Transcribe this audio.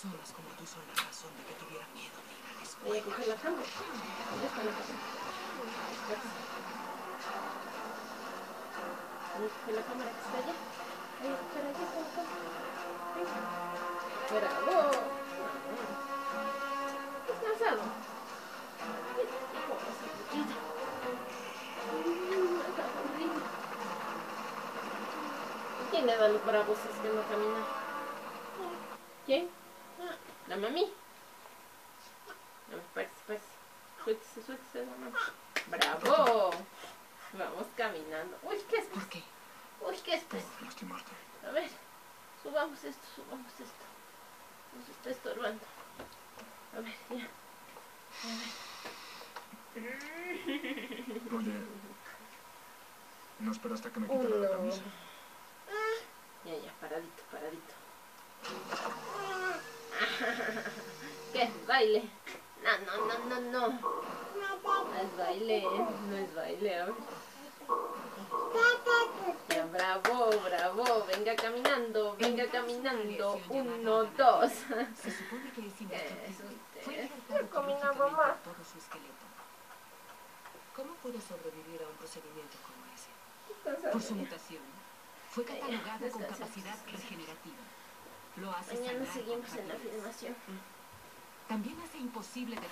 personas como tú son la razón de que tuviera miedo de ir a la Voy a escuela. coger la cámara. ¿Dónde está la cámara? Voy a coger la cámara que está allá. Ahí, espera, aquí está la cámara. ¡Bravo! ¿Estás cansado? ¿Quién le da los bravos es que no camina? ¿Quién? La mami. No, espérese. Suéltese la mami. ¡Bravo! Vamos caminando. Uy, ¿qué es? ¿Por qué? Uy, ¿qué es? Por lastimarte. A ver, subamos esto. Nos está estorbando. A ver, ya. Oye, no esperaste a que me quitara la camisa. Ya, paradito. ¿Qué? ¿Baile? No. No es baile, a ver. Ya, bravo. Venga caminando. 1, 2. Se supone que es indestructible. Fue Usted. injertado quirúrgicamente en todo su esqueleto. ¿Cómo pudo sobrevivir a un procedimiento como ese? Por su mutación, fue catalogado con capacidad regenerativa. Lo hace Mañana sangrar seguimos con en la rapidez. filmación. También hace imposible de